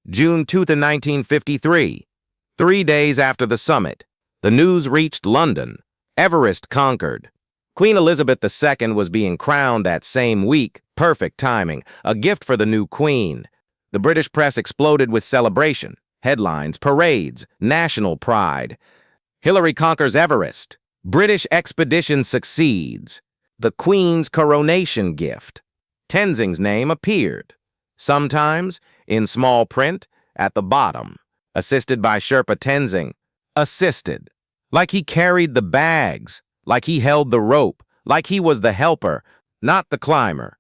June 2, 1953. 3 days after the summit, the news reached London. Everest conquered. Queen Elizabeth II was being crowned that same week. Perfect timing, a gift for the new queen. The British press exploded with celebration, headlines, parades, national pride. Hillary conquers Everest. British expedition succeeds. The Queen's coronation gift. Tenzing's name appeared. Sometimes, in small print, at the bottom, assisted by Sherpa Tenzing. Assisted. Like he carried the bags, like he held the rope, like he was the helper, not the climber,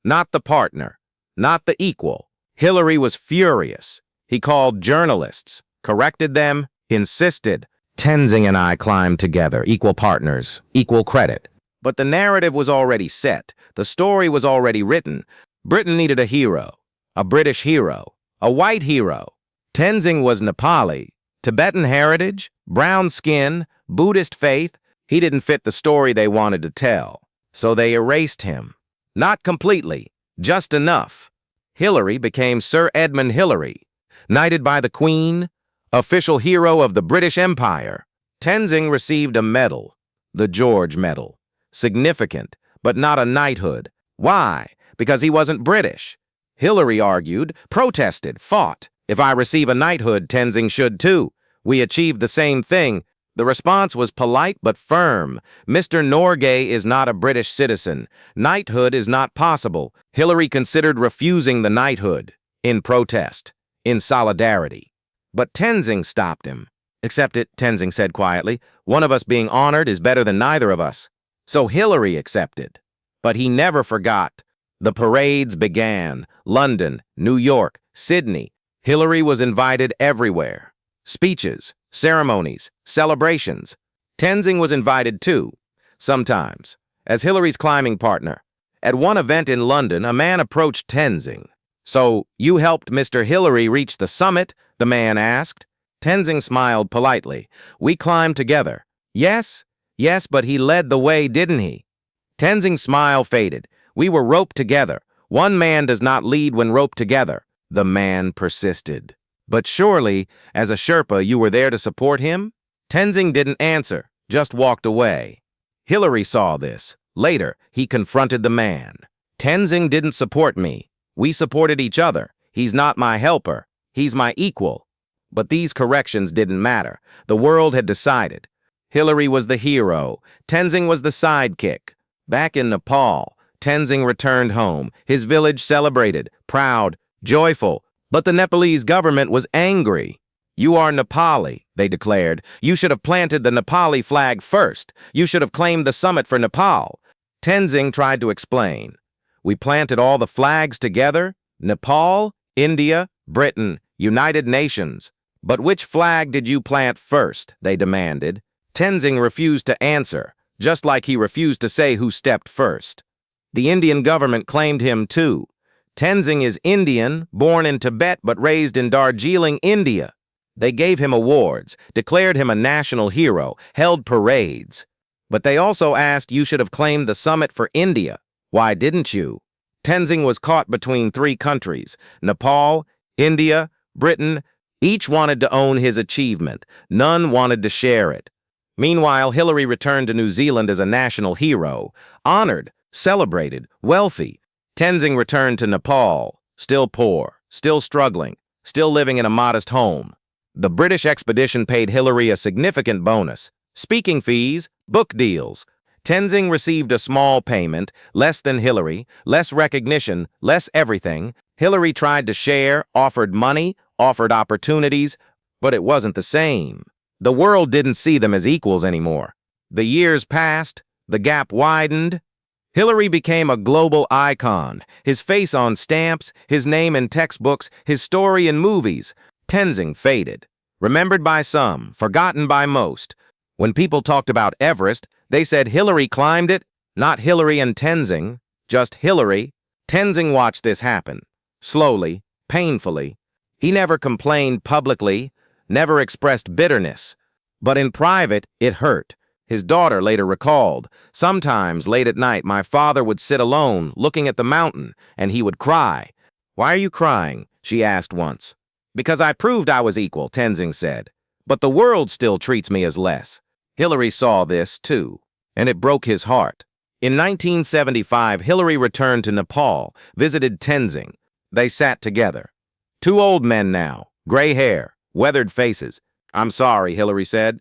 not the partner, not the equal. Hillary was furious. He called journalists, corrected them, insisted. Tenzing and I climbed together, equal partners, equal credit. But the narrative was already set. The story was already written. Britain needed a hero, a British hero, a white hero. Tenzing was Nepali, Tibetan heritage, brown skin, Buddhist faith. He didn't fit the story they wanted to tell. So they erased him. Not completely, just enough. Hillary became Sir Edmund Hillary, knighted by the Queen, official hero of the British Empire. Tenzing received a medal, the George Medal. Significant, but not a knighthood. Why? Because he wasn't British. Hillary argued, protested, fought. If I receive a knighthood, Tenzing should too. We achieved the same thing. The response was polite but firm. Mr. Norgay is not a British citizen. Knighthood is not possible. Hillary considered refusing the knighthood, in protest, in solidarity. But Tenzing stopped him. Accept it, Tenzing said quietly. One of us being honored is better than neither of us. So Hillary accepted. But he never forgot. The parades began. London, New York, Sydney. Hillary was invited everywhere. Speeches, ceremonies, celebrations. Tenzing was invited too, sometimes, as Hillary's climbing partner. At one event in London, a man approached Tenzing. So, you helped Mr. Hillary reach the summit? The man asked. Tenzing smiled politely. We climbed together. Yes, but he led the way, didn't he? Tenzing's smile faded. We were roped together. One man does not lead when roped together. The man persisted. But surely, as a Sherpa, you were there to support him? Tenzing didn't answer, just walked away. Hillary saw this. Later, he confronted the man. Tenzing didn't support me. We supported each other. He's not my helper. He's my equal. But these corrections didn't matter. The world had decided. Hillary was the hero. Tenzing was the sidekick. Back in Nepal, Tenzing returned home. His village celebrated, proud, joyful. But the Nepalese government was angry. You are Nepali, they declared. You should have planted the Nepali flag first. You should have claimed the summit for Nepal. Tenzing tried to explain. We planted all the flags together. Nepal, India, Britain, United Nations. But which flag did you plant first? They demanded. Tenzing refused to answer, just like he refused to say who stepped first. The Indian government claimed him too. Tenzing is Indian, born in Tibet but raised in Darjeeling, India. They gave him awards, declared him a national hero, held parades. But they also asked you should have claimed the summit for India. Why didn't you? Tenzing was caught between three countries, Nepal, India, Britain. Each wanted to own his achievement. None wanted to share it. Meanwhile, Hillary returned to New Zealand as a national hero, honored, celebrated, wealthy. Tenzing returned to Nepal, still poor, still struggling, still living in a modest home. The British expedition paid Hillary a significant bonus. Speaking fees, book deals. Tenzing received a small payment, less than Hillary, less recognition, less everything. Hillary tried to share, offered money, offered opportunities, but it wasn't the same. The world didn't see them as equals anymore. The years passed, the gap widened. Hillary became a global icon, his face on stamps, his name in textbooks, his story in movies. Tenzing faded, remembered by some, forgotten by most. When people talked about Everest, they said Hillary climbed it, not Hillary and Tenzing, just Hillary. Tenzing watched this happen, slowly, painfully. He never complained publicly, never expressed bitterness. But in private, it hurt. His daughter later recalled, sometimes late at night my father would sit alone, looking at the mountain, and he would cry. Why are you crying? She asked once. Because I proved I was equal, Tenzing said. But the world still treats me as less. Hillary saw this, too, and it broke his heart. In 1975, Hillary returned to Nepal, visited Tenzing. They sat together. Two old men now, gray hair, weathered faces. "I'm sorry," Hillary said.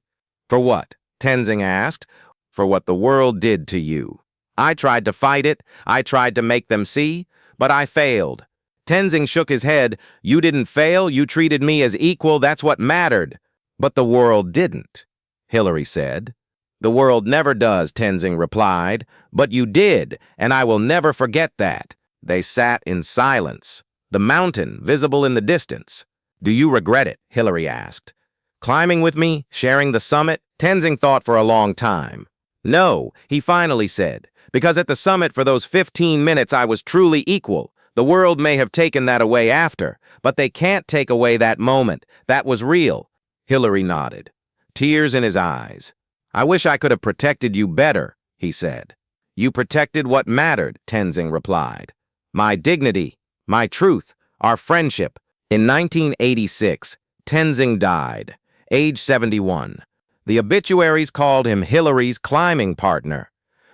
"For what?" Tenzing asked. "For what the world did to you. I tried to fight it, I tried to make them see, but I failed." Tenzing shook his head. "You didn't fail, you treated me as equal, that's what mattered." "But the world didn't," Hillary said. "The world never does," Tenzing replied. "But you did, and I will never forget that." They sat in silence, the mountain visible in the distance. "Do you regret it?" Hillary asked. "Climbing with me, sharing the summit?" Tenzing thought for a long time. "No," he finally said, "because at the summit for those 15 minutes I was truly equal. The world may have taken that away after, but they can't take away that moment. That was real." Hillary nodded, tears in his eyes. "I wish I could have protected you better," he said. "You protected what mattered," Tenzing replied. "My dignity, my truth, our friendship." In 1986, Tenzing died, age 71. The obituaries called him Hillary's climbing partner,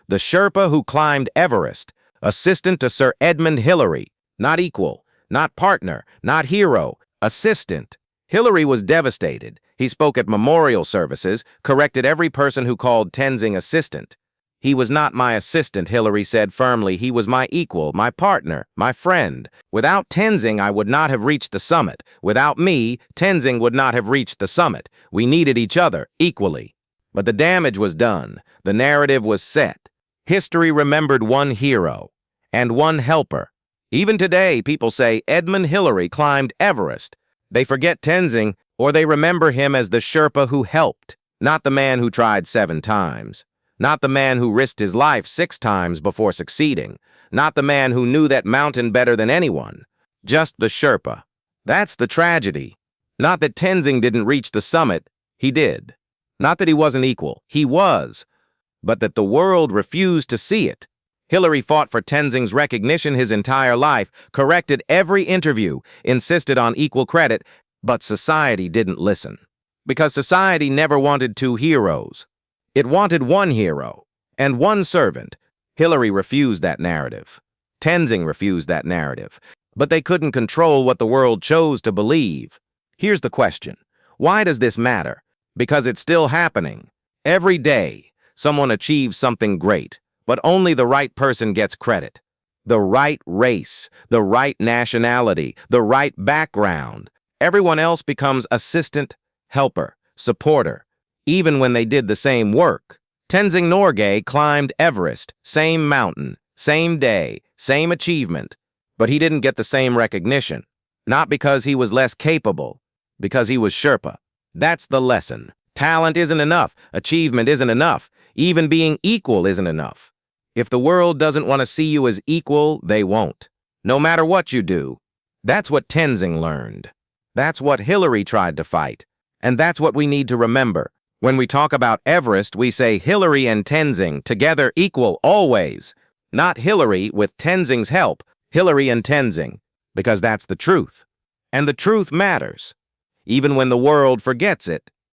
the Sherpa who climbed Everest, assistant to Sir Edmund Hillary, not equal, not partner, not hero, assistant. Hillary was devastated. He spoke at memorial services, corrected every person who called Tenzing assistant. "He was not my assistant," Hillary said firmly. "He was my equal, my partner, my friend. Without Tenzing, I would not have reached the summit. Without me, Tenzing would not have reached the summit. We needed each other equally." But the damage was done. The narrative was set. History remembered one hero and one helper. Even today, people say Edmund Hillary climbed Everest. They forget Tenzing, or they remember him as the Sherpa who helped, not the man who tried 7 times. Not the man who risked his life 6 times before succeeding. Not the man who knew that mountain better than anyone. Just the Sherpa. That's the tragedy. Not that Tenzing didn't reach the summit. He did. Not that he wasn't equal. He was. But that the world refused to see it. Hillary fought for Tenzing's recognition his entire life, corrected every interview, insisted on equal credit, but society didn't listen. Because society never wanted 2 heroes. It wanted 1 hero and 1 servant. Hillary refused that narrative. Tenzing refused that narrative. But they couldn't control what the world chose to believe. Here's the question. Why does this matter? Because it's still happening. Every day, someone achieves something great, but only the right person gets credit. The right race, the right nationality, the right background. Everyone else becomes assistant, helper, supporter, even when they did the same work. Tenzing Norgay climbed Everest, same mountain, same day, same achievement, but he didn't get the same recognition. Not because he was less capable, because he was Sherpa. That's the lesson. Talent isn't enough, achievement isn't enough, even being equal isn't enough. If the world doesn't want to see you as equal, they won't. No matter what you do. That's what Tenzing learned. That's what Hillary tried to fight. And that's what we need to remember. When we talk about Everest, we say Hillary and Tenzing, together equal always. Not Hillary with Tenzing's help, Hillary and Tenzing, because that's the truth. And the truth matters, even when the world forgets it.